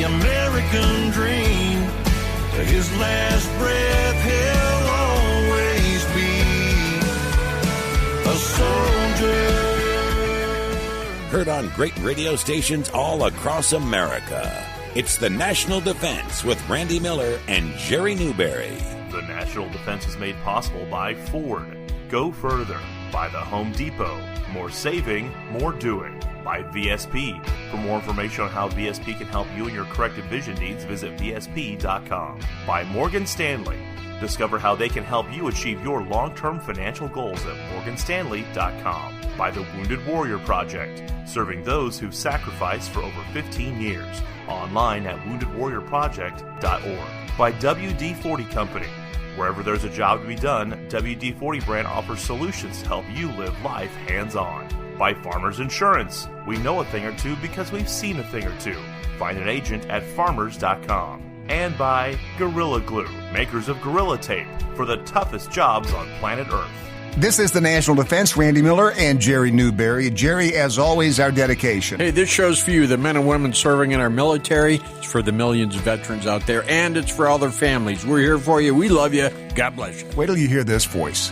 American dream. To his last breath, he'll always be a soldier. Heard on great radio stations all across America. It's the National Defense with Randy Miller and Jerry Newberry. The National Defense is made possible by Ford, Go Further, by the Home Depot, More Saving, More Doing, by VSP. For more information on how VSP can help you and your corrective vision needs, visit VSP.com. By Morgan Stanley. Discover how they can help you achieve your long-term financial goals at morganstanley.com. By the Wounded Warrior Project, serving those who've sacrificed for over 15 years. Online at woundedwarriorproject.org. By WD-40 Company. Wherever there's a job to be done, WD-40 brand offers solutions to help you live life hands-on. By Farmers Insurance. We know a thing or two because we've seen a thing or two. Find an agent at farmers.com. And by Gorilla Glue, makers of Gorilla Tape, for the toughest jobs on planet Earth. This is the National Defense, Randy Miller and Jerry Newberry. Jerry, as always, our dedication. Hey, this show's for you, the men and women serving in our military. It's for the millions of veterans out there, and it's for all their families. We're here for you. We love you. God bless you. Wait till you hear this voice.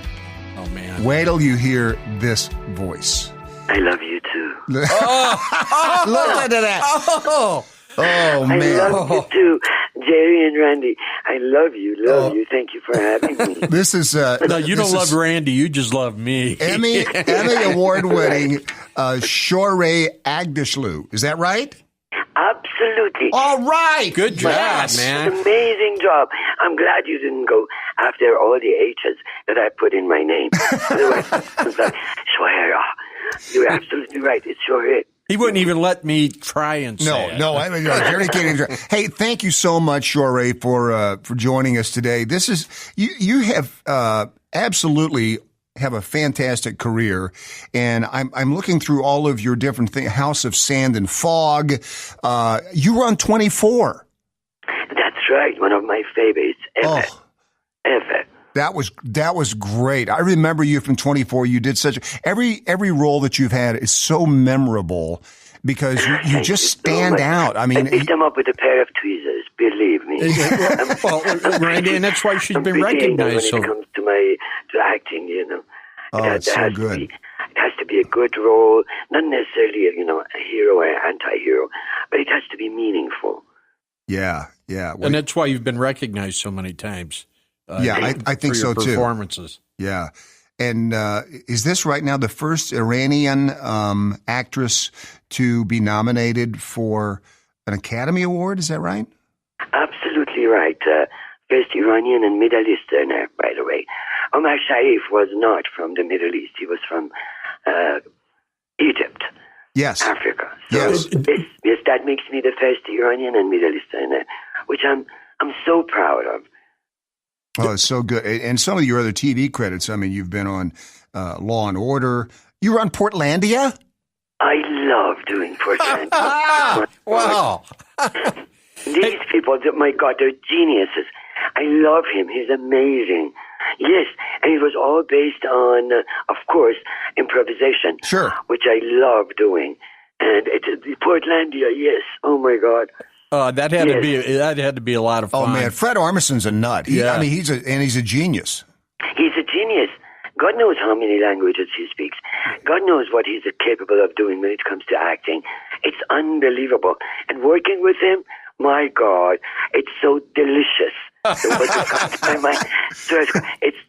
Oh, man. Wait till you hear this voice. I love you, too. Look at that. Oh, man. I love you, too. Jerry and Randy, I love you. You. Thank you for having me. This is... no, you don't love Randy. You just love me. Emmy award-winning Shohreh Aghdashloo. Is that right? Absolutely. All right. Good job, man. Amazing job. I'm glad you didn't go after all the H's that I put in my name. Otherwise, I was like, Shohreh. You're absolutely right. It's Shohreh. He wouldn't even let me try and say it. No, Jerry can't even try. Hey, thank you so much, Shohreh, for joining us today. This is you have absolutely have a fantastic career, and I'm looking through all of your different things. House of Sand and Fog. You were on 24. That's right. One of my favorites ever. Ever. That was great. I remember you from 24. You did every role that you've had is so memorable because you just stand out. I mean, I picked them up with a pair of tweezers. Believe me. Well, Randy, and that's why she's been recognized. When it comes to acting, you know. It's so good. It has to be a good role, not necessarily a hero or anti-hero, but it has to be meaningful. Yeah. And that's why you've been recognized so many times. I think so too. Performances. Yeah. And is this right now the first Iranian actress to be nominated for an Academy Award? Is that right? Absolutely right. First Iranian and Middle Easterner, by the way. Omar Sharif was not from the Middle East. He was from Egypt. Yes. Africa. So yes. Yes, that makes me the first Iranian and Middle Easterner, which I'm so proud of. Oh, it's so good. And some of your other TV credits, I mean, you've been on Law and Order. You were on Portlandia? I love doing Portlandia. Wow. These people, my God, they're geniuses. I love him. He's amazing. Yes, and it was all based on, of course, improvisation. Sure. Which I love doing. And Portlandia, yes. Oh, my God. That had to be a lot of fun. Oh man, Fred Armisen's a nut. I mean, he's a genius. He's a genius. God knows how many languages he speaks. God knows what he's capable of doing when it comes to acting. It's unbelievable. And working with him, my God, it's so delicious. It's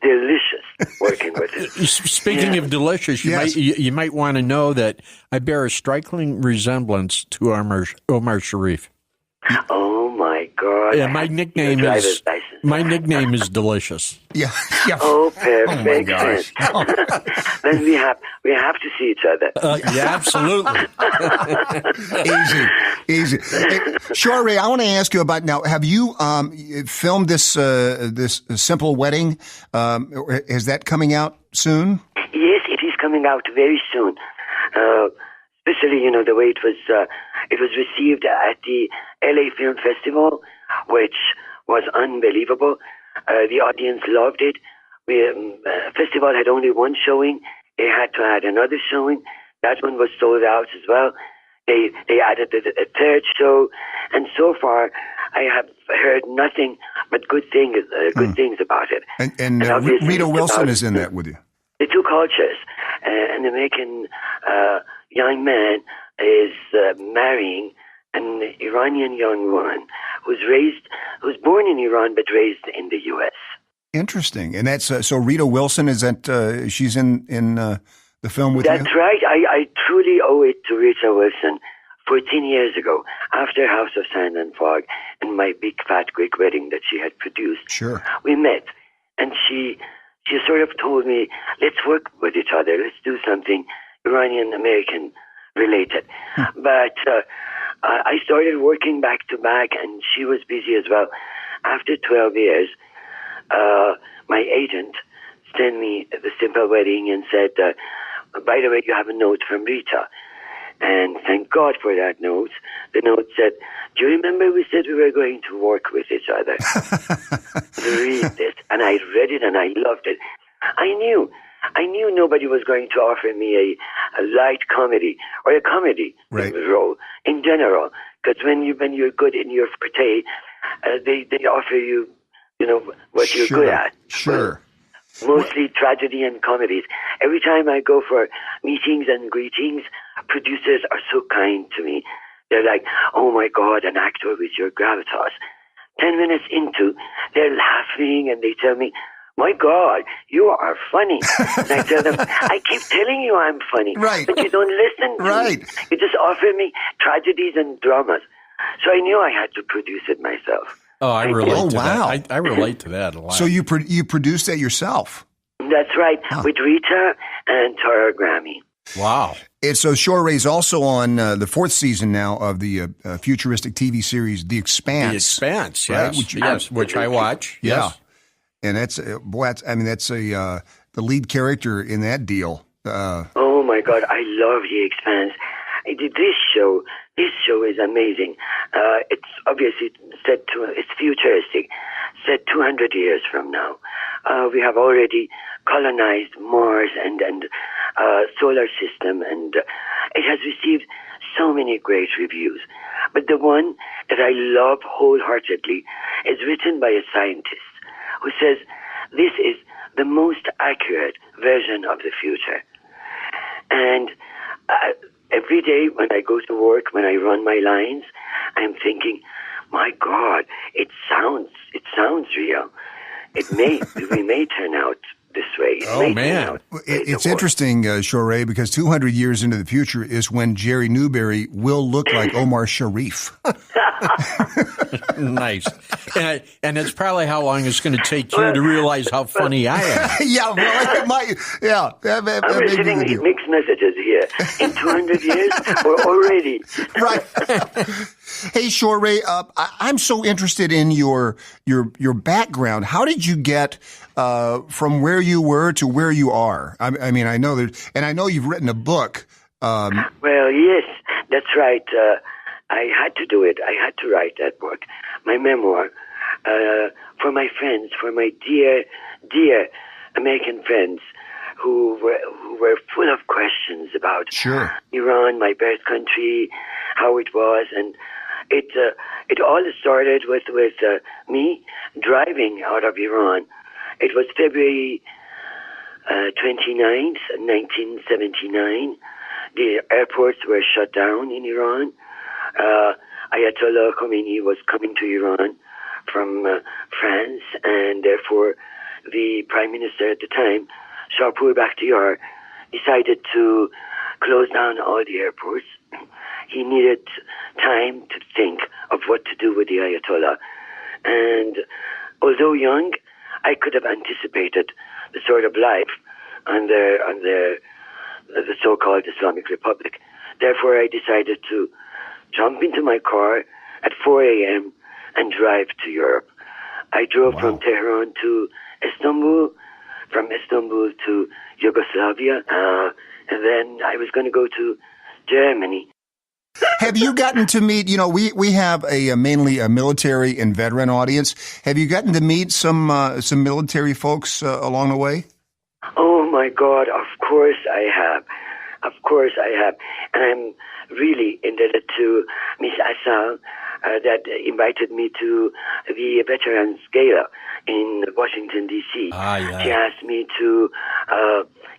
delicious working with him. Speaking of delicious, you might want to know that I bear a striking resemblance to Omar Sharif. Oh my God! Yeah, my nickname is Delicious. Yeah. Oh, perfect. Oh my gosh. Then we have to see each other. Yeah, absolutely. Easy. Hey, Shohreh, I want to ask you about now. Have you filmed this Simple Wedding? Is that coming out soon? Yes, it is coming out very soon. Especially, the way it was received at the LA Film Festival, which was unbelievable. The audience loved it. Festival had only one showing. They had to add another showing. That one was sold out as well. They added a third show, and so far I have heard nothing but good things about it. And obviously Rita it's Wilson about is in that with you. the two cultures. An American young man is marrying an Iranian young woman who's born in Iran but raised in the U.S. Interesting. And that's so Rita Wilson, is that she's in the film with you? That's right. I truly owe it to Rita Wilson. 14 years ago, after House of Sand and Fog and my big fat Greek wedding that she had produced, Sure. we met, and she sort of told me, let's work with each other. Let's do something Iranian-American related. But I started working back to back, and she was busy as well. After 12 years, my agent sent me the simple wedding and said, by the way, you have a note from Rita. And thank God for that note. The note said, do you remember we said we were going to work with each other? Read this. And I read it and I loved it. I knew nobody was going to offer me a light comedy or a comedy role in general. Because when you're good in your forte, they offer you, what you're good at. Sure. Mostly tragedy and comedies. Every time I go for meetings and greetings, producers are so kind to me. They're like, oh my God, an actor with your gravitas. 10 minutes into, they're laughing and they tell me, my God, you are funny. And I tell them, I keep telling you I'm funny. Right. But you don't listen to me. You just offer me tragedies and dramas. So I knew I had to produce it myself. Oh, I relate to wow. that. I relate to that a lot. So you produced that yourself? That's right, with Rita and Tara Grammy. Wow. And so Shohreh's also on the fourth season now of the futuristic TV series The Expanse. The Expanse, right? yes, which I watch. Yeah. Yes. And that's the lead character in that deal. Oh my God, I love The Expanse. This show is amazing. It's obviously it's futuristic, set 200 years from now. We have already colonized Mars and solar system, and it has received so many great reviews. But the one that I love wholeheartedly is written by a scientist who says this is the most accurate version of the future. And every day when I go to work, when I run my lines, I'm thinking, my God, it sounds real. We may turn out this way. It's interesting, Shohreh, because 200 years into the future is when Jerry Newberry will look like Omar Sharif. Nice. And it's probably how long it's going to take you to realize how funny I am. Yeah, well, it might. Yeah. I'm receiving mixed messages here. In 200 years, we're already. Right. Hey, Shohreh, I'm so interested in your background. How did you get from where you were to where you are? I mean, I know and I know you've written a book. Well, yes, that's right. I had to do it. I had to write that book, my memoir, for my friends, for my dear American friends who were full of questions about Iran, my birth country, how it was, and it all started with me driving out of Iran. It was February 29th, 1979. The airports were shut down in Iran. Ayatollah Khomeini was coming to Iran from France, and therefore the Prime Minister at the time, Shohreh Aghdashloo, decided to close down all the airports. He needed time to think of what to do with the Ayatollah. And although young, I could have anticipated the sort of life on the so-called Islamic Republic. Therefore, I decided to jump into my car at 4 a.m. and drive to Europe. I drove from Tehran to Istanbul, from Istanbul to Yugoslavia, and then I was going to go to Germany. Have you gotten to meet, we have mainly a military and veteran audience. Have you gotten to meet some military folks along the way? Oh my God, of course I have. Of course I have. And I'm really indebted to Miss Assal that invited me to the Veterans Gala in Washington, D.C. She asked me to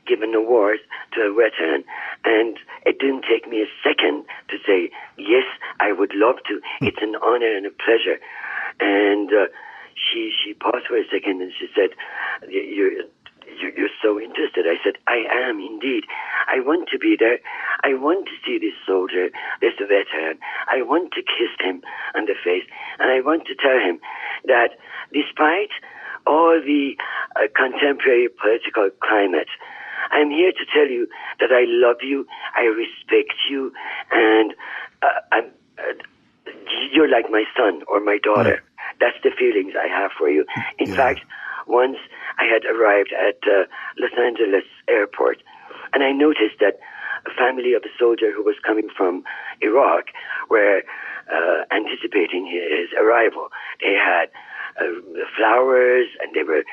give an award to a veteran, and it didn't take me a second to say, yes, I would love to. It's an honor and a pleasure. And she paused for a second, and she said, you're so interested. I said, I am indeed. I want to be there. I want to see this soldier, this veteran. I want to kiss him on the face. And I want to tell him that despite all the contemporary political climate, I'm here to tell you that I love you, I respect you, and you're like my son or my daughter. That's the feelings I have for you. In fact, once I had arrived at Los Angeles airport, and I noticed that a family of a soldier who was coming from Iraq were anticipating his arrival. They had flowers, and they were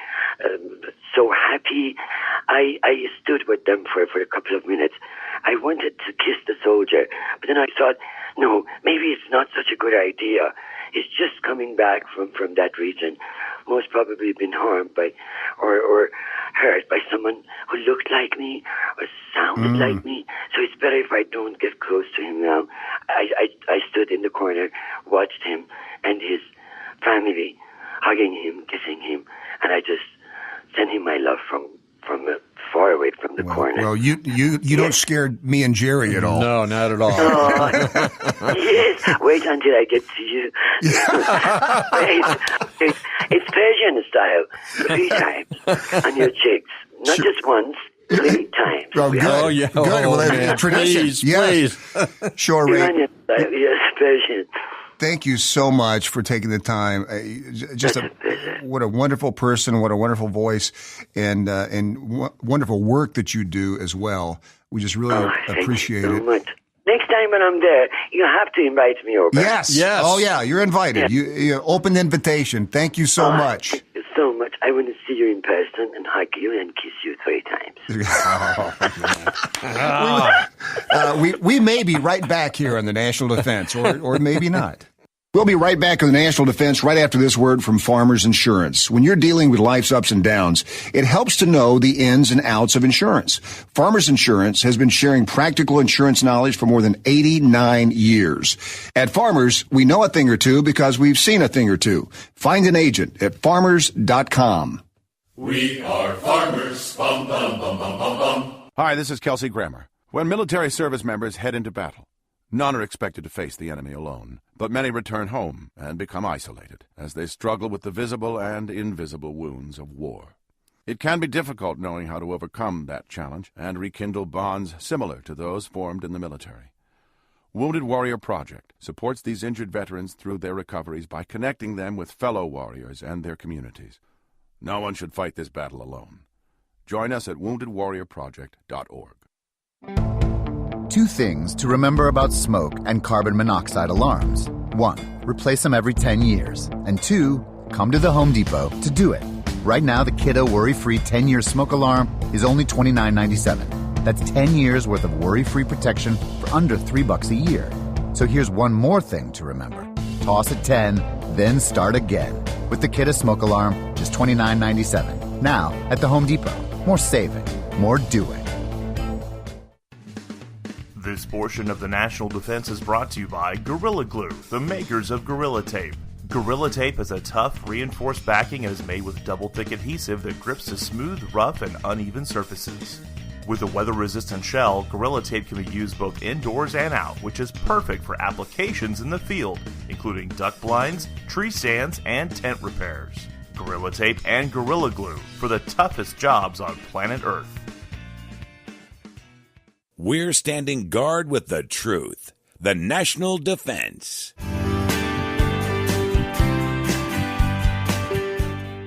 so happy. I stood with them for a couple of minutes. I wanted to kiss the soldier, but then I thought, no, maybe it's not such a good idea. He's just coming back from that region, most probably been harmed by or hurt by someone who looked like me or sounded like me. So it's better if I don't get close to him now. I stood in the corner, watched him and his family, hugging him, kissing him, and I just sent him my love from far away from the corner. Well, you don't scare me and Jerry at all. No, not at all. Yes, wait until I get to you. It's Persian style, 3 times on your cheeks, not just once. 3 times. Oh, good. Oh, yeah. Good. Well, that's tradition. Please, yes. Shohreh, Iranian style, yes, Persian. thank you so much for taking the time. What a wonderful person, what a wonderful voice, and wonderful work that you do as well. We just really appreciate thank you so it. much. Next time when I'm there, you have to invite me over. Yes. Oh, yeah. You're invited. You open invitation. Thank you so much. Thank you so much. I want to see you in person and hug you and kiss you 3 times. We may be right back here on the National Defense, or maybe not. We'll be right back on the National Defense right after this word from Farmers Insurance. When you're dealing with life's ups and downs, it helps to know the ins and outs of insurance. Farmers Insurance has been sharing practical insurance knowledge for more than 89 years. At Farmers, we know a thing or two because we've seen a thing or two. Find an agent at farmers.com. We are farmers. Bum, bum, bum, bum, bum, bum. Hi, this is Kelsey Grammer. When military service members head into battle, none are expected to face the enemy alone, but many return home and become isolated as they struggle with the visible and invisible wounds of war. It can be difficult knowing how to overcome that challenge and rekindle bonds similar to those formed in the military. Wounded Warrior Project supports these injured veterans through their recoveries by connecting them with fellow warriors and their communities. No one should fight this battle alone. Join us at woundedwarriorproject.org. 2 things to remember about smoke and carbon monoxide alarms. 1, replace them every 10 years. And 2, come to the Home Depot to do it. Right now, the Kiddo Worry-Free 10-year smoke alarm is only $29.97. That's 10 years worth of worry-free protection for under $3 a year. So here's one more thing to remember. Toss at 10, then start again. With the Kiddo Smoke Alarm, just $29.97. Now at the Home Depot. More saving, more doing. This portion of the National Defense is brought to you by Gorilla Glue, the makers of Gorilla Tape. Gorilla Tape has a tough, reinforced backing and is made with double-thick adhesive that grips to smooth, rough, and uneven surfaces. With a weather-resistant shell, Gorilla Tape can be used both indoors and out, which is perfect for applications in the field, including duck blinds, tree stands, and tent repairs. Gorilla Tape and Gorilla Glue for the toughest jobs on planet Earth. We're standing guard with the truth. The National Defense.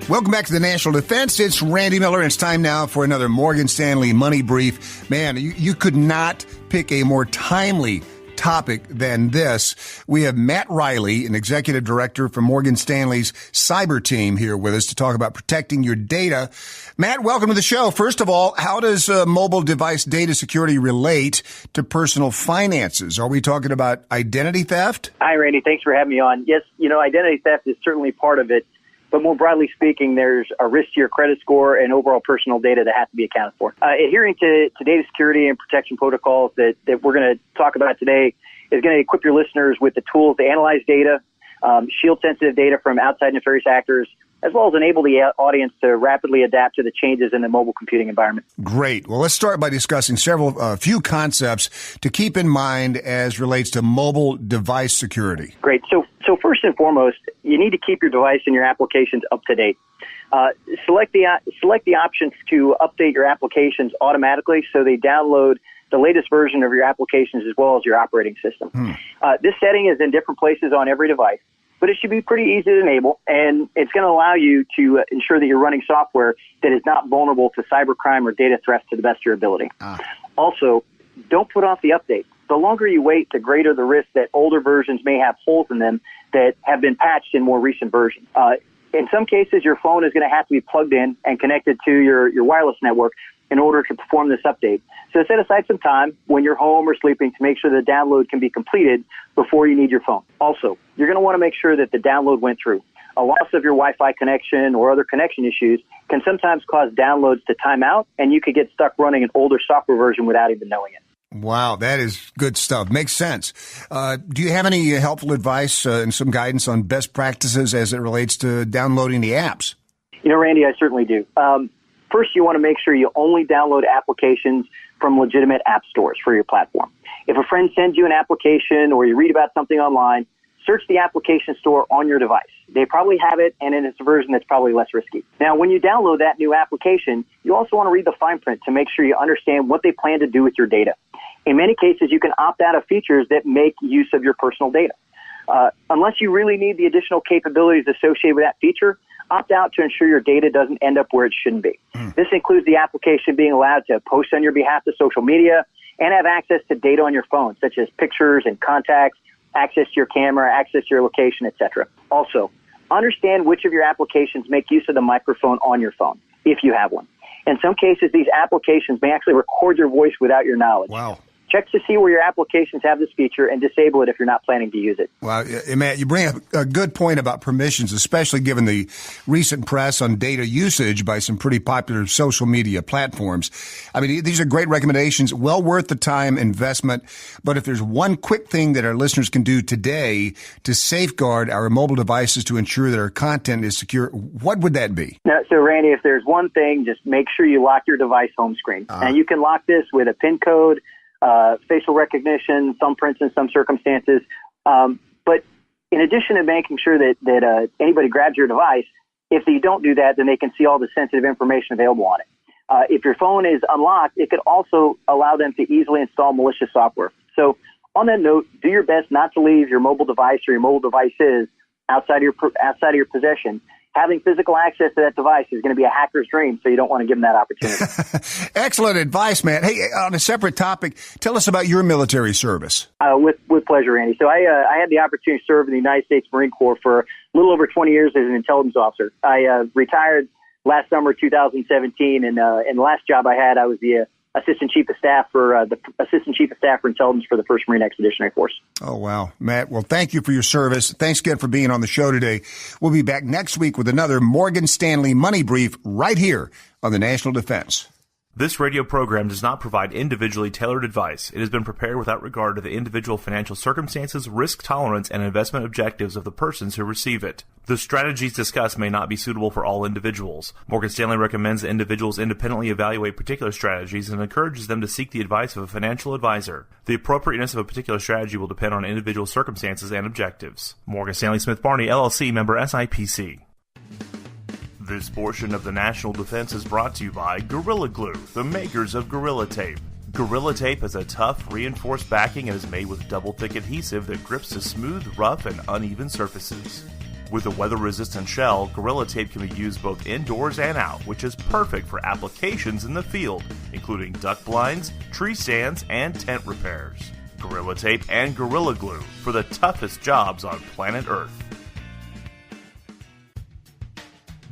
Welcome back to the National Defense. It's Randy Miller, and it's time now for another Morgan Stanley Money Brief. Man, you could not pick a more timely topic than this. We have Matt Riley, an executive director for Morgan Stanley's cyber team, here with us to talk about protecting your data. Matt, welcome to the show. First of all, how does mobile device data security relate to personal finances? Are we talking about identity theft? Hi, Randy. Thanks for having me on. Yes, identity theft is certainly part of it. But more broadly speaking, there's a risk to your credit score and overall personal data that has to be accounted for. Adhering to data security and protection protocols that we're going to talk about today is going to equip your listeners with the tools to analyze data, shield sensitive data from outside nefarious actors, as well as enable the audience to rapidly adapt to the changes in the mobile computing environment. Great. Well, let's start by discussing few concepts to keep in mind as relates to mobile device security. Great. So first and foremost, you need to keep your device and your applications up to date. Select the options to update your applications automatically so they download the latest version of your applications as well as your operating system. This setting is in different places on every device, but it should be pretty easy to enable, and it's going to allow you to ensure that you're running software that is not vulnerable to cybercrime or data threats to the best of your ability. Also, don't put off the update. The longer you wait, the greater the risk that older versions may have holes in them that have been patched in more recent versions. In some cases, your phone is going to have to be plugged in and connected to your wireless network in order to perform this update. So set aside some time when you're home or sleeping to make sure the download can be completed before you need your phone. Also, you're going to want to make sure that the download went through. A loss of your Wi-Fi connection or other connection issues can sometimes cause downloads to time out, and you could get stuck running an older software version without even knowing it. Wow, that is good stuff. Makes sense. Do you have any helpful advice and some guidance on best practices as it relates to downloading the apps? Randy, I certainly do. First, you want to make sure you only download applications from legitimate app stores for your platform. If a friend sends you an application or you read about something online, search the application store on your device. They probably have it, and it's a version that's probably less risky. Now, when you download that new application, you also want to read the fine print to make sure you understand what they plan to do with your data. In many cases, you can opt out of features that make use of your personal data. Unless you really need the additional capabilities associated with that feature, opt out to ensure your data doesn't end up where it shouldn't be. This includes the application being allowed to post on your behalf to social media and have access to data on your phone, such as pictures and contacts, access to your camera, access to your location, etc. Also, understand which of your applications make use of the microphone on your phone, if you have one. In some cases, these applications may actually record your voice without your knowledge. Wow. Check to see where your applications have this feature and disable it if you're not planning to use it. Well, Matt, you bring up a good point about permissions, especially given the recent press on data usage by some pretty popular social media platforms. I mean, these are great recommendations, well worth the time investment. But if there's one quick thing that our listeners can do today to safeguard our mobile devices to ensure that our content is secure, what would that be? Now, so, Randy, if there's one thing, just make sure you lock your device home screen. And you can lock this with a PIN code, facial recognition, thumbprints in some circumstances. But in addition to making sure that anybody grabs your device, if you don't do that, then they can see all the sensitive information available on it. If your phone is unlocked, it could also allow them to easily install malicious software. So on that note, do your best not to leave your mobile device or your mobile devices outside of your possession. Having physical access to that device is going to be a hacker's dream, so you don't want to give them that opportunity. Excellent advice, Matt. Hey, on a separate topic, tell us about your military service. With pleasure, Randy. So I had the opportunity to serve in the United States Marine Corps for a little over 20 years as an intelligence officer. I retired last summer, 2017, and the last job I had, I was the Assistant Chief of Staff for Intelligence for the 1st Marine Expeditionary Force. Oh, wow. Matt, well, thank you for your service. Thanks again for being on the show today. We'll be back next week with another Morgan Stanley Money Brief right here on the National Defense. This radio program does not provide individually tailored advice. It has been prepared without regard to the individual financial circumstances, risk tolerance, and investment objectives of the persons who receive it. The strategies discussed may not be suitable for all individuals. Morgan Stanley recommends that individuals independently evaluate particular strategies and encourages them to seek the advice of a financial advisor. The appropriateness of a particular strategy will depend on individual circumstances and objectives. Morgan Stanley Smith Barney, LLC, member SIPC. This portion of the National Defense is brought to you by Gorilla Glue, the makers of Gorilla Tape. Gorilla Tape has a tough, reinforced backing and is made with double-thick adhesive that grips to smooth, rough, and uneven surfaces. With a weather-resistant shell, Gorilla Tape can be used both indoors and out, which is perfect for applications in the field, including duck blinds, tree stands, and tent repairs. Gorilla Tape, and Gorilla Glue for the toughest jobs on planet Earth.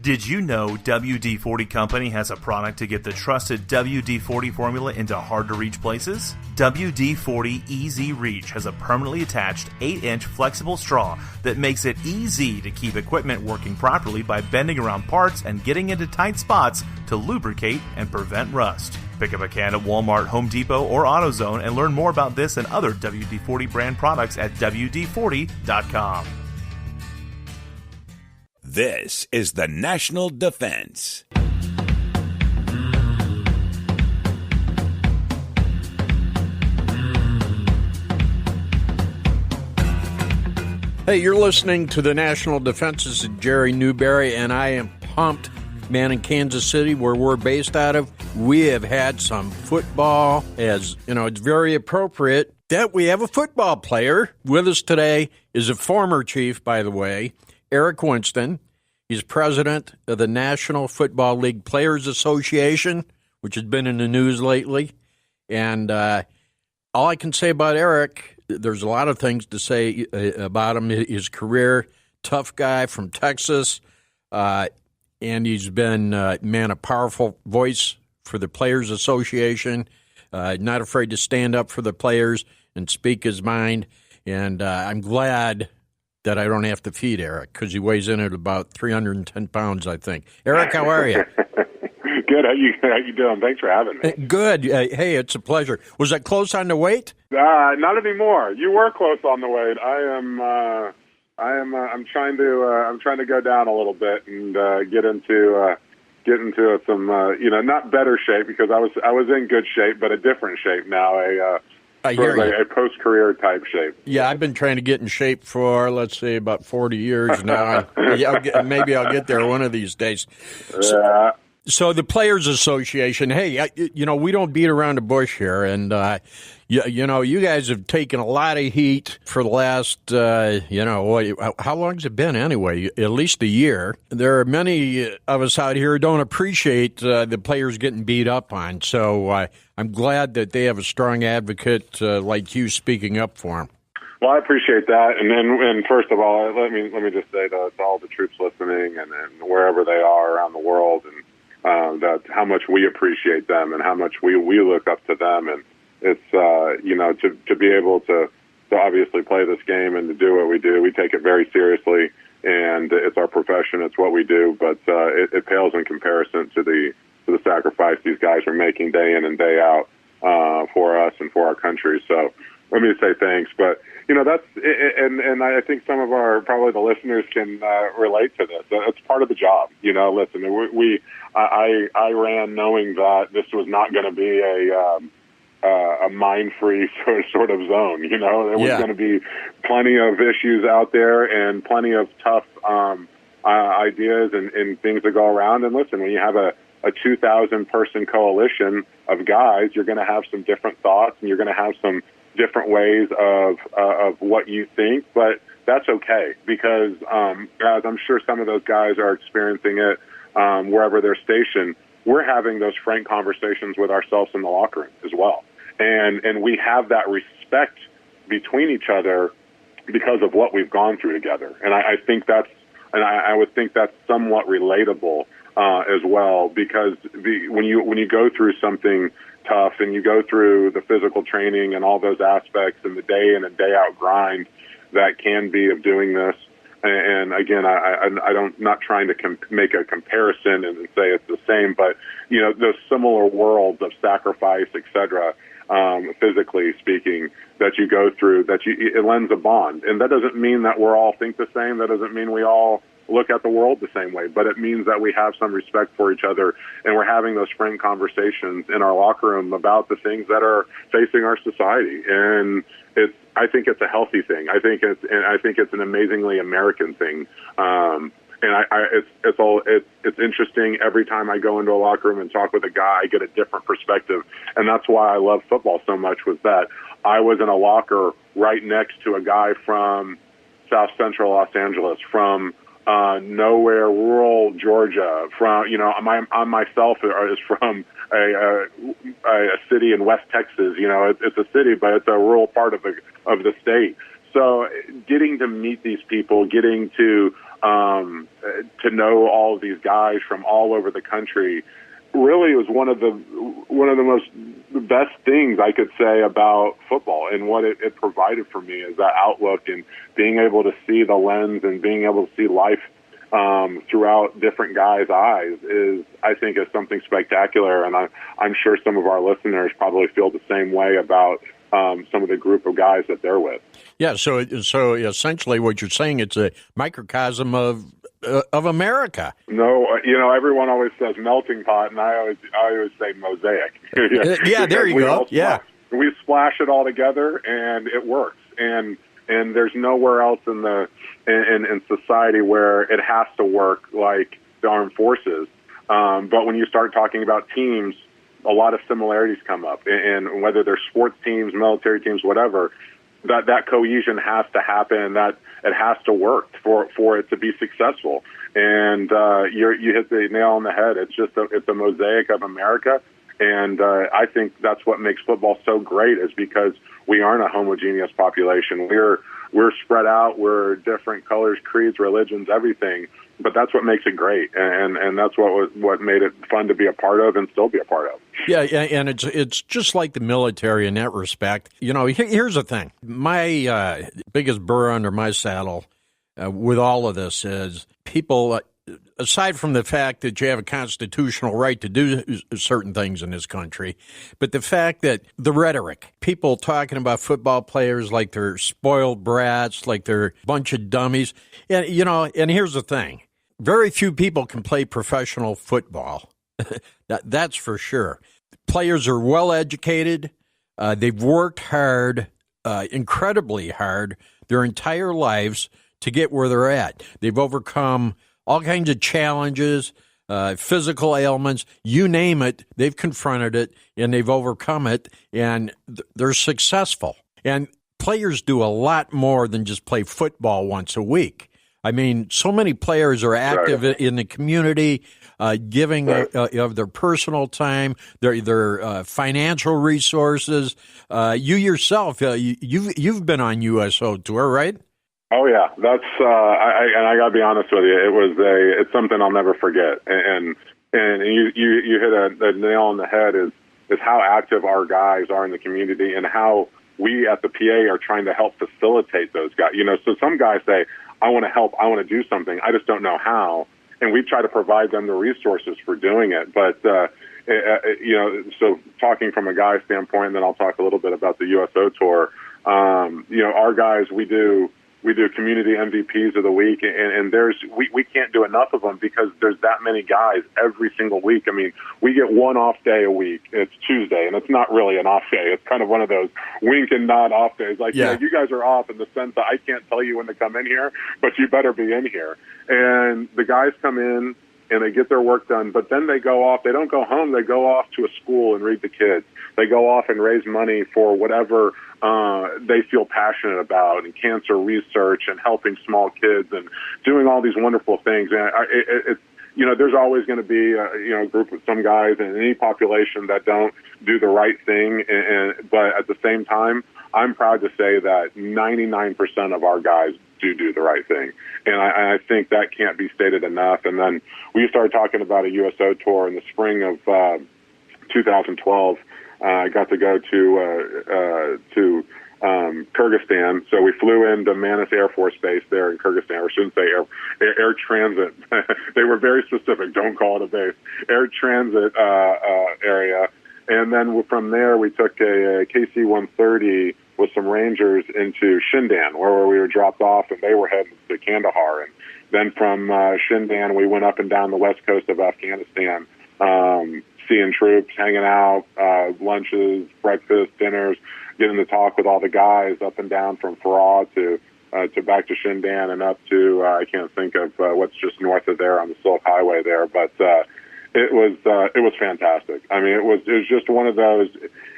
Did you know WD-40 Company has a product to get the trusted WD-40 formula into hard-to-reach places? WD-40 EZ Reach has a permanently attached 8-inch flexible straw that makes it easy to keep equipment working properly by bending around parts and getting into tight spots to lubricate and prevent rust. Pick up a can at Walmart, Home Depot, or AutoZone and learn more about this and other WD-40 brand products at WD-40.com. This is the National Defense. Hey, you're listening to the National Defense. This is Jerry Newberry, and I am pumped. Man, in Kansas City, where we're based out of, we have had some football. As you know, it's very appropriate that we have a football player with us today. Is a former chief, by the way, Eric Winston. He's president of the National Football League Players Association, which has been in the news lately. And all I can say about Eric, there's a lot of things to say about him. His career, tough guy from Texas, and he's been, a powerful voice for the Players Association, not afraid to stand up for the players and speak his mind. And I'm glad that I don't have to feed Eric because he weighs in at about 310 pounds, I think. Eric, how are you? Good. How you doing? Thanks for having me. Good. Hey, it's a pleasure. Was that close on the weight? Not anymore. You were close on the weight. I'm trying to go down a little bit and get into some not better shape because I was in good shape, but a different shape now. A post-career type shape. Yeah, I've been trying to get in shape for, let's say, about 40 years now. Maybe I'll get there one of these days. So the Players Association, hey, we don't beat around the bush here, and you guys have taken a lot of heat for the last, how long has it been anyway? At least a year. There are many of us out here who don't appreciate the players getting beat up on, so I'm glad that they have a strong advocate like you speaking up for them. Well, I appreciate that, and first of all, let me just say to all the troops listening and wherever they are around the world, and that how much we appreciate them and how much we look up to them, and it's to be able to obviously play this game and to do what we do, we take it very seriously, and it's our profession, it's what we do, but it pales in comparison to the sacrifice these guys are making day in and day out for us and for our country. So let me say thanks, but that's and I think some of probably the listeners can relate to this. It's part of the job. Listen, I ran knowing that this was not going to be a mine-free sort of zone. There was going to be plenty of issues out there and plenty of tough ideas and things that go around. And listen, when you have a 2,000-person coalition of guys, you're going to have some different thoughts and you're going to have some different ways of what you think, but that's okay because as I'm sure some of those guys are experiencing it wherever they're stationed, we're having those frank conversations with ourselves in the locker room as well. And we have that respect between each other because of what we've gone through together. And I think I would think that's somewhat relatable as well, because when you go through something tough and you go through the physical training and all those aspects and the day in and day out grind that can be of doing this. And again, I don't not trying to make a comparison and say it's the same, but those similar worlds of sacrifice, etc. Physically speaking, that you go through, it lends a bond, and that doesn't mean that we're all think the same. That doesn't mean we all look at the world the same way, but it means that we have some respect for each other, and we're having those frank conversations in our locker room about the things that are facing our society. And I think it's a healthy thing. I think it's an amazingly American thing. It's interesting every time I go into a locker room and talk with a guy, I get a different perspective, and that's why I love football so much. Was that I was in a locker right next to a guy from South Central Los Angeles, from nowhere, rural Georgia. From I myself is from a city in West Texas. It's a city, but it's a rural part of the state. So getting to meet these people, getting to know all of these guys from all over the country, really was one of the best things I could say about football, and what it provided for me is that outlook and being able to see the lens and being able to see life throughout different guys' eyes I think is something spectacular. And I'm sure some of our listeners probably feel the same way about some of the group of guys that they're with. Yeah. So essentially what you're saying, it's a microcosm of America. No, everyone always says melting pot, and I always say mosaic. Yeah, there you go. Yeah, we splash it all together, and it works. And there's nowhere else in society where it has to work like the armed forces. But when you start talking about teams, a lot of similarities come up, and whether they're sports teams, military teams, whatever. That cohesion has to happen. That it has to work for it to be successful. And you hit the nail on the head. It's a mosaic of America, and I think that's what makes football so great, is because we aren't a homogeneous population. We're spread out. We're different colors, creeds, religions, everything. But that's what makes it great, and that's what made it fun to be a part of and still be a part of. Yeah, and it's just like the military in that respect. Here's the thing. My biggest burr under my saddle with all of this is people, aside from the fact that you have a constitutional right to do certain things in this country, but the fact that the rhetoric, people talking about football players like they're spoiled brats, like they're a bunch of dummies. And, and here's the thing. Very few people can play professional football. That's for sure. Players are well educated. They've worked hard, incredibly hard, their entire lives to get where they're at. They've overcome all kinds of challenges, physical ailments, you name it. They've confronted it, and they've overcome it, and they're successful. And players do a lot more than just play football once a week. I mean, so many players are active in the community, giving of their personal time, their financial resources. You yourself, you've been on USO tour, right? Oh yeah, that's I got to be honest with you. It's something I'll never forget. And you hit a nail on the head. Is how active our guys are in the community, and how we at the PA are trying to help facilitate those guys. So some guys say, I want to help, I want to do something, I just don't know how. And we try to provide them the resources for doing it. But, so talking from a guy standpoint, and then I'll talk a little bit about the USO tour. Our guys, we do community MVPs of the week, and we can't do enough of them because there's that many guys every single week. I mean, we get one off day a week. It's Tuesday, and it's not really an off day. It's kind of one of those wink and nod off days. Like, you guys are off in the sense that I can't tell you when to come in here, but you better be in here. And the guys come in, and they get their work done, but then they go off. They don't go home. They go off to a school and read the kids. They go off and raise money for whatever they feel passionate about, and cancer research and helping small kids and doing all these wonderful things. And there's always going to be a group of some guys in any population that don't do the right thing. But at the same time, I'm proud to say that 99% of our guys do the right thing. And I think that can't be stated enough. And then we started talking about a USO tour in the spring of 2012. I got to go to Kyrgyzstan. So we flew into Manas Air Force Base there in Kyrgyzstan, or shouldn't say air transit. They were very specific. Don't call it a base. Air transit area. And then from there, we took a KC-130 with some Rangers into Shindan, where we were dropped off, and they were heading to Kandahar. And then from Shindan, we went up and down the west coast of Afghanistan, seeing troops, hanging out, lunches, breakfast, dinners, getting to talk with all the guys up and down from Farah to back to Shindan and up to I can't think of what's just north of there on the Silk Highway there, but it was fantastic. I mean, it was just one of those.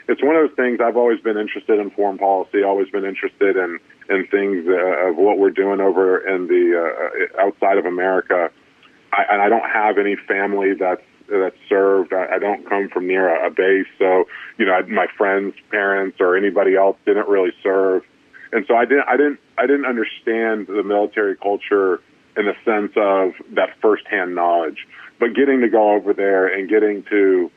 It's one of those things. I've always been interested in foreign policy, always been interested in and things of what we're doing over in the outside of America. I don't have any family that's served. I don't come from near a base, so my friends' parents or anybody else didn't really serve, and so I didn't understand the military culture in the sense of that firsthand knowledge. But getting to go over there and getting to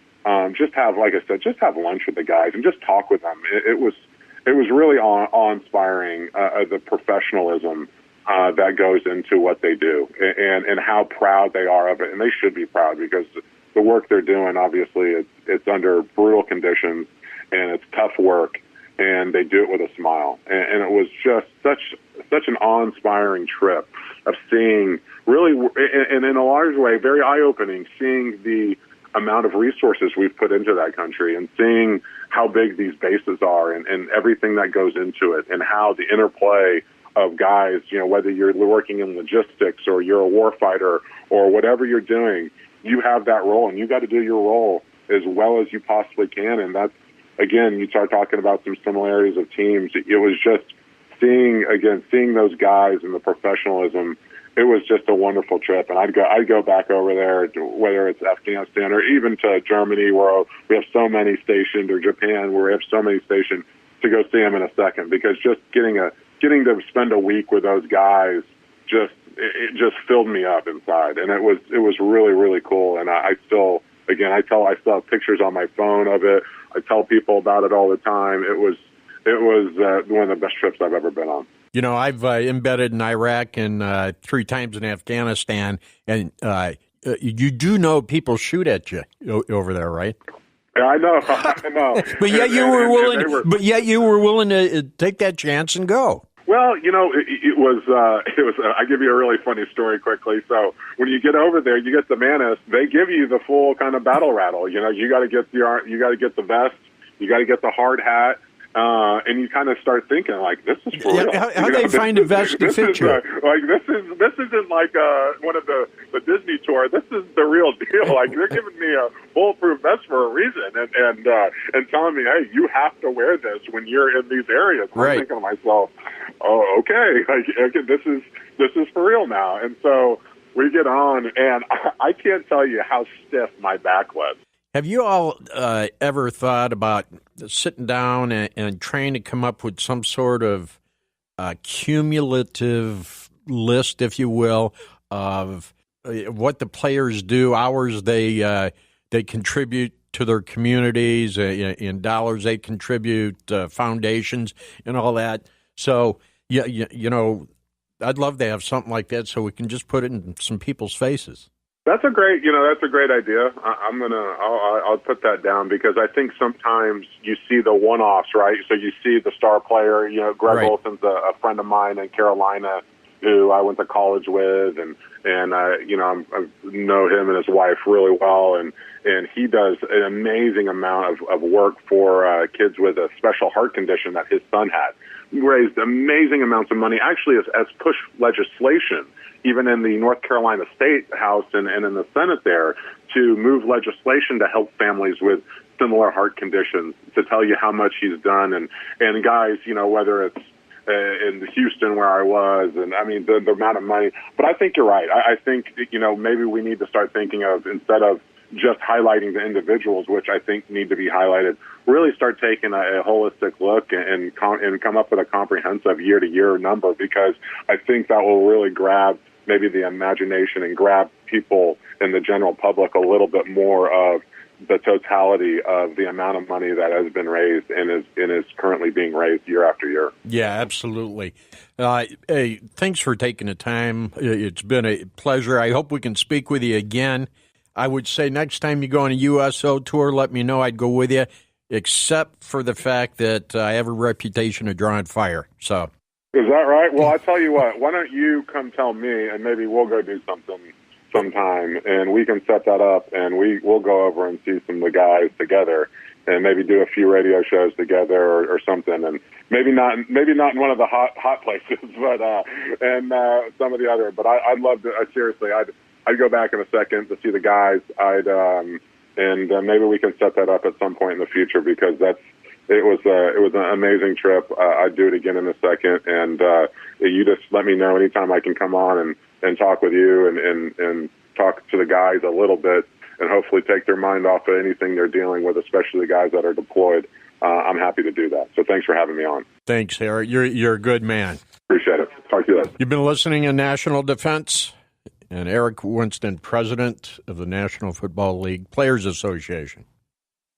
just have, like I said, just have lunch with the guys and just talk with them. It was really awe-inspiring, the professionalism that goes into what they do and how proud they are of it. And they should be proud because the work they're doing, obviously, it's under brutal conditions and it's tough work, and they do it with a smile. And it was just such an awe-inspiring trip of seeing really, and in a large way, very eye-opening, seeing the amount of resources we've put into that country and seeing how big these bases are and everything that goes into it and how the interplay of guys, whether you're working in logistics or you're a warfighter or whatever you're doing, you have that role and you got to do your role as well as you possibly can. And that's, again, you start talking about some similarities of teams. It was just seeing those guys and the professionalism. It was just a wonderful trip, and I'd go back over there, whether it's Afghanistan or even to Germany, where we have so many stationed, or Japan, where we have so many stationed, to go see them in a second. Because just getting to spend a week with those guys just filled me up inside, and it was really, really cool. And I still have pictures on my phone of it. I tell people about it all the time. It was one of the best trips I've ever been on. I've embedded in Iraq and 3 times in Afghanistan, and you do know people shoot at you over there, right? Yeah, I know. But yet you were willing to take that chance and go. Well, it was. I'll give you a really funny story quickly. So when you get over there, you get the Manus. They give you the full kind of battle rattle. You got to get the vest. You got to get the hard hat. And you kind of start thinking, like, this is for real. How they find a vest to fit you? This isn't like one of the Disney tour. This is the real deal. Like, they're giving me a bulletproof vest for a reason, and telling me, hey, you have to wear this when you're in these areas. Right. I'm thinking to myself, oh, okay, this is for real now. And so we get on, and I can't tell you how stiff my back was. Have you all ever thought about sitting down and trying to come up with some sort of cumulative list, if you will, of what the players do, hours they contribute to their communities, in dollars they contribute, foundations, and all that? So, I'd love to have something like that so we can just put it in some people's faces. That's a great idea. I'll put that down because I think sometimes you see the one-offs, right? So you see the star player, Greg right. Olson's a friend of mine in Carolina who I went to college with, and I know him and his wife really well, and he does an amazing amount of work for kids with a special heart condition that his son had. He raised amazing amounts of money, actually as push legislation, even in the North Carolina State House and in the Senate there, to move legislation to help families with similar heart conditions, to tell you how much he's done. And guys, whether it's in Houston where I was, and I mean, the amount of money. But I think you're right. I think, maybe we need to start thinking of, instead of just highlighting the individuals, which I think need to be highlighted, really start taking a holistic look and come up with a comprehensive year-to-year number, because I think that will really grab maybe the imagination and grab people in the general public a little bit more of the totality of the amount of money that has been raised and is currently being raised year after year. Yeah, absolutely. Hey, thanks for taking the time. It's been a pleasure. I hope we can speak with you again. I would say next time you go on a USO tour, let me know. I'd go with you, except for the fact that I have a reputation of drawing fire. So. Is that right? Well, I tell you what, why don't you come tell me, and maybe we'll go do something sometime, and we can set that up, and we'll go over and see some of the guys together, and maybe do a few radio shows together or something, and maybe not in one of the hot places, but and some of the other. But I'd love to. Seriously, I'd go back in a second to see the guys. And maybe we can set that up at some point in the future, because it was an amazing trip. I'd do it again in a second, and you just let me know anytime I can come on and talk with you and talk to the guys a little bit, and hopefully take their mind off of anything they're dealing with, especially the guys that are deployed. I'm happy to do that. So thanks for having me on. Thanks, Harry. You're a good man. Appreciate it. Talk to you later. You've been listening to National Defense, and Eric Winston, president of the National Football League Players Association.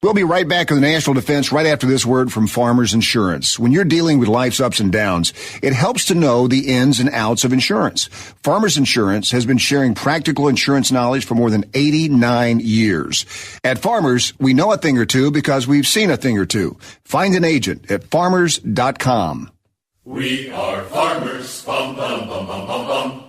We'll be right back with the National Defense right after this word from Farmers Insurance. When you're dealing with life's ups and downs, it helps to know the ins and outs of insurance. Farmers Insurance has been sharing practical insurance knowledge for more than 89 years. At Farmers, we know a thing or two because we've seen a thing or two. Find an agent at farmers.com. We are farmers. Bum, bum, bum, bum, bum, bum.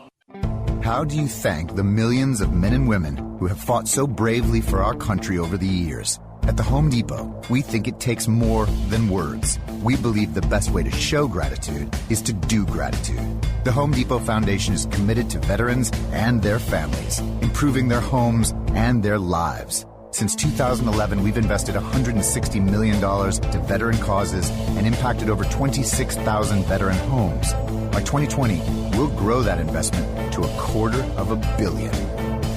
How do you thank the millions of men and women who have fought so bravely for our country over the years? At the Home Depot, we think it takes more than words. We believe the best way to show gratitude is to do gratitude. The Home Depot Foundation is committed to veterans and their families, improving their homes and their lives. Since 2011, we've invested $160 million to veteran causes and impacted over 26,000 veteran homes. By 2020, we'll grow that investment to $250 million.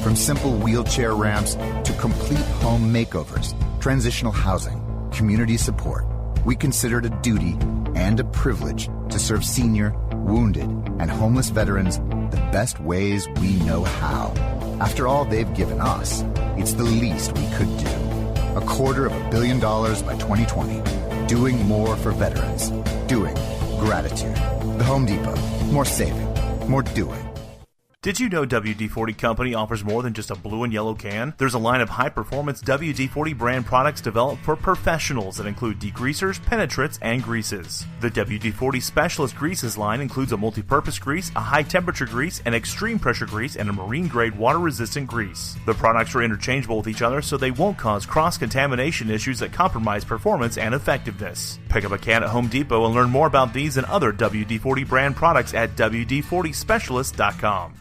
From simple wheelchair ramps to complete home makeovers, transitional housing, community support, we consider it a duty and a privilege to serve senior, wounded, and homeless veterans the best ways we know how. After all they've given us, it's the least we could do. $250 million by 2020. Doing more for veterans. Doing gratitude. The Home Depot. More saving. More doing. Did you know WD-40 Company offers more than just a blue and yellow can? There's a line of high-performance WD-40 brand products developed for professionals that include degreasers, penetrants, and greases. The WD-40 Specialist Greases line includes a multi-purpose grease, a high-temperature grease, an extreme-pressure grease, and a marine-grade water-resistant grease. The products are interchangeable with each other, so they won't cause cross-contamination issues that compromise performance and effectiveness. Pick up a can at Home Depot and learn more about these and other WD-40 brand products at WD-40Specialist.com.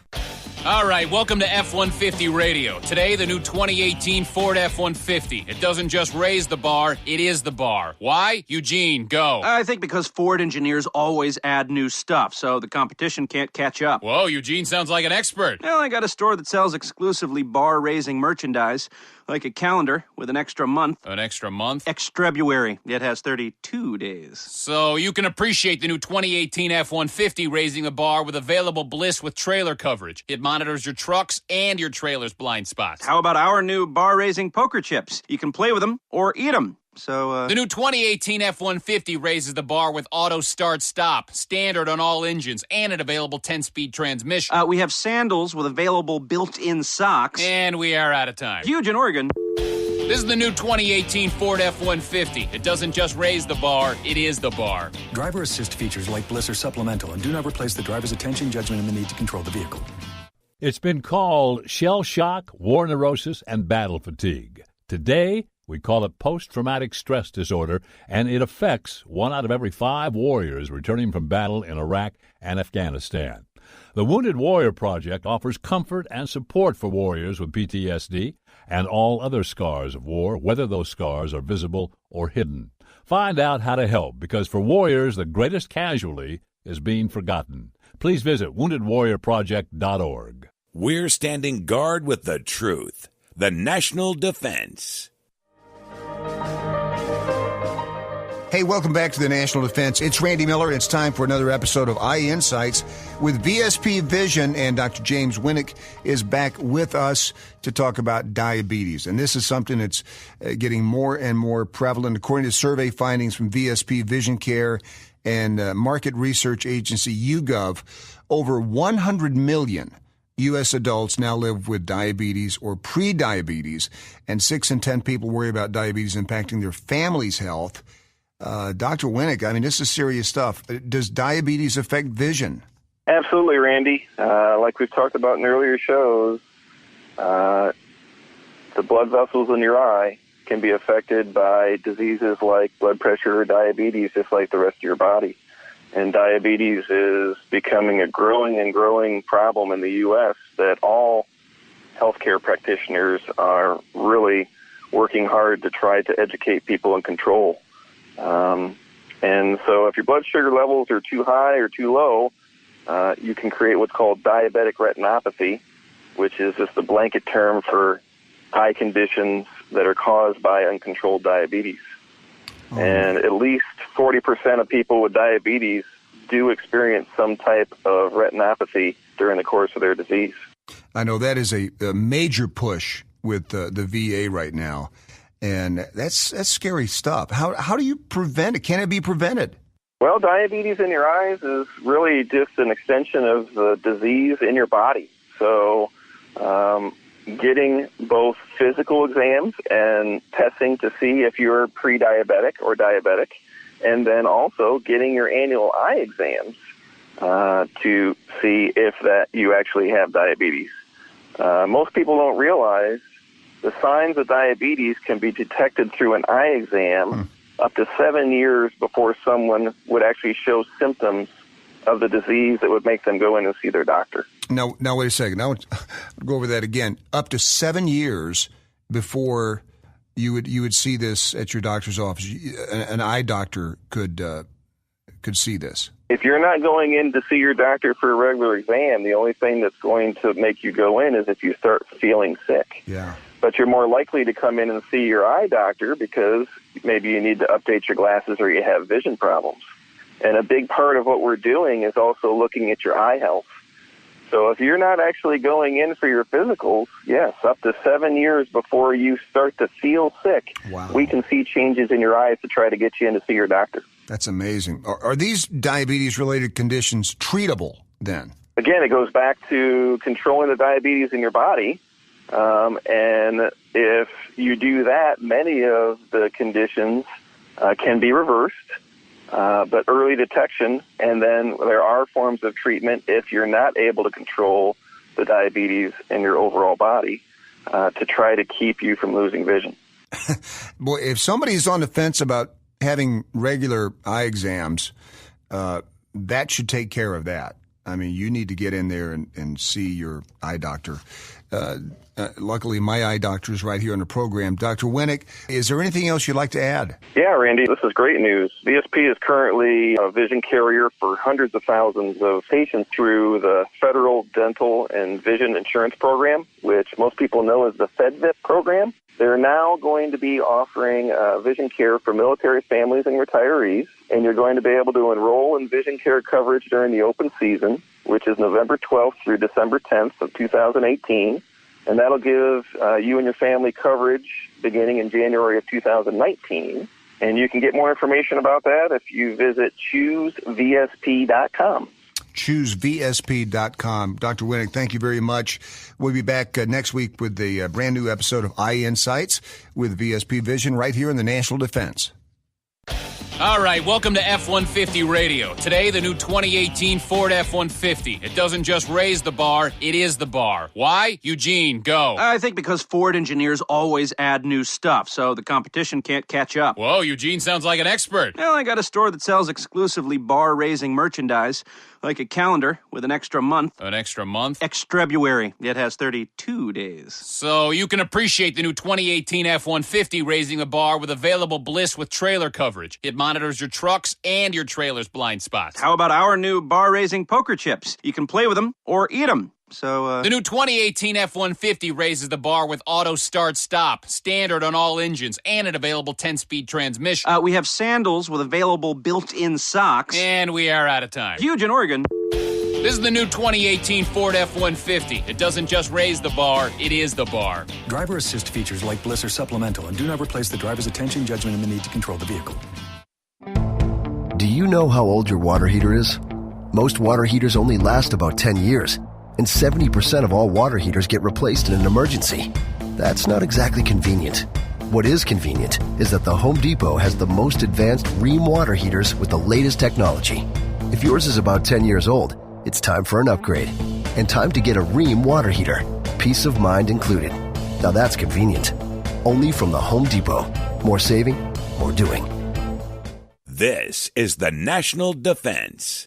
All right, welcome to F-150 Radio. Today, the new 2018 Ford F-150. It doesn't just raise the bar, it is the bar. Why? Eugene, go. I think because Ford engineers always add new stuff, so the competition can't catch up. Whoa, Eugene sounds like an expert. Well, I got a store that sells exclusively bar-raising merchandise, like a calendar with an extra month. An extra month? Extrebuary. It has 32 days. So you can appreciate the new 2018 F-150 raising the bar with available bliss with trailer coverage. It monitors your trucks and your trailer's blind spots. How about our new bar-raising poker chips? You can play with them or eat them. So, The new 2018 F-150 raises the bar with auto start-stop, standard on all engines, and an available 10-speed transmission. We have sandals with available built-in socks. And we are out of time. Huge in Oregon. This is the new 2018 Ford F-150. It doesn't just raise the bar, it is the bar. Driver assist features like Bliss are supplemental and do not replace the driver's attention, judgment, and the need to control the vehicle. It's been called shell shock, war neurosis, and battle fatigue. Today, we call it post-traumatic stress disorder, and it affects 1 out of every 5 warriors returning from battle in Iraq and Afghanistan. The Wounded Warrior Project offers comfort and support for warriors with PTSD and all other scars of war, whether those scars are visible or hidden. Find out how to help, because for warriors, the greatest casualty is being forgotten. Please visit woundedwarriorproject.org. We're standing guard with the truth. The National Defense. Hey, welcome back to the National Defense. It's Randy Miller. It's time for another episode of Eye Insights with VSP Vision, and Dr. James Winnick is back with us to talk about diabetes. And this is something that's getting more and more prevalent. According to survey findings from VSP Vision Care and market research agency YouGov, over 100 million U.S. adults now live with diabetes or pre-diabetes, and 6 in 10 people worry about diabetes impacting their family's health. Dr. Winnick, I mean, this is serious stuff. Does diabetes affect vision? Absolutely, Randy. Like we've talked about in earlier shows, the blood vessels in your eye can be affected by diseases like blood pressure or diabetes, just like the rest of your body. And diabetes is becoming a growing problem in the U.S. that all healthcare practitioners are really working hard to try to educate people and control. And so if your blood sugar levels are too high or too low, you can create what's called diabetic retinopathy, which is just a blanket term for eye conditions that are caused by uncontrolled diabetes. Oh. And at least 40% of people with diabetes do experience some type of retinopathy during the course of their disease. I know that is a major push with the VA right now, and that's scary stuff. How do you prevent it? Can it be prevented? Well, diabetes in your eyes is really just an extension of the disease in your body. So getting both physical exams and testing to see if you're pre-diabetic or diabetic, and then also getting your annual eye exams to see if that you actually have diabetes. Most people don't realize the signs of diabetes can be detected through an eye exam up to 7 years before someone would actually show symptoms of the disease that would make them go in and see their doctor. Now wait a second. Now go over that again. Up to 7 years before you would see this at your doctor's office. An eye doctor could see this. If you're not going in to see your doctor for a regular exam, the only thing that's going to make you go in is if you start feeling sick. Yeah. But you're more likely to come in and see your eye doctor because maybe you need to update your glasses or you have vision problems. And a big part of what we're doing is also looking at your eye health. So if you're not actually going in for your physicals, yes, up to 7 years before you start to feel sick, we can see changes in your eyes to try to get you in to see your doctor. That's amazing. Are these diabetes-related conditions treatable then? Again, it goes back to controlling the diabetes in your body. And if you do that, many of the conditions can be reversed. But early detection, and then there are forms of treatment if you're not able to control the diabetes in your overall body to try to keep you from losing vision. Boy, if somebody's on the fence about having regular eye exams, that should take care of that. I mean, you need to get in there and see your eye doctor. Luckily, my eye doctor is right here on the program. Dr. Winnick, is there anything else you'd like to add? Yeah, Randy, this is great news. VSP is currently a vision carrier for hundreds of thousands of patients through the Federal Dental and Vision Insurance Program, which most people know as the FEDVIP program. They're now going to be offering vision care for military families and retirees, and you're going to be able to enroll in vision care coverage during the open season, which is November 12th through December 10th of 2018. And that'll give you and your family coverage beginning in January of 2019. And you can get more information about that if you visit choosevsp.com. choosevsp.com. Dr. Winnick, thank you very much. We'll be back next week with the brand new episode of Eye Insights with VSP Vision right here in the National Defense. All right, welcome to F-150 Radio. Today, the new 2018 Ford F-150. It doesn't just raise the bar, it is the bar. Why? Eugene, go. I think because Ford engineers always add new stuff, so the competition can't catch up. Whoa, Eugene sounds like an expert. Well, I got a store that sells exclusively bar-raising merchandise, like a calendar with an extra month. An extra month? Extrabuary. It has 32 days. So you can appreciate the new 2018 F-150 raising the bar with available bliss with trailer coverage. It monitors your trucks and your trailer's blind spots. How about our new bar-raising poker chips? You can play with them or eat them. So, The new 2018 F-150 raises the bar with auto start-stop, standard on all engines, and an available 10-speed transmission. We have sandals with available built-in socks. And we are out of time. Huge in Oregon. This is the new 2018 Ford F-150. It doesn't just raise the bar, it is the bar. Driver assist features like bliss are supplemental and do not replace the driver's attention, judgment, and the need to control the vehicle. Do you know how old your water heater is? Most water heaters only last about 10 years. And 70% of all water heaters get replaced in an emergency. That's not exactly convenient. What is convenient is that the Home Depot has the most advanced Rheem water heaters with the latest technology. If yours is about 10 years old, it's time for an upgrade. And time to get a Rheem water heater. Peace of mind included. Now that's convenient. Only from the Home Depot. More saving, more doing. This is the National Defense.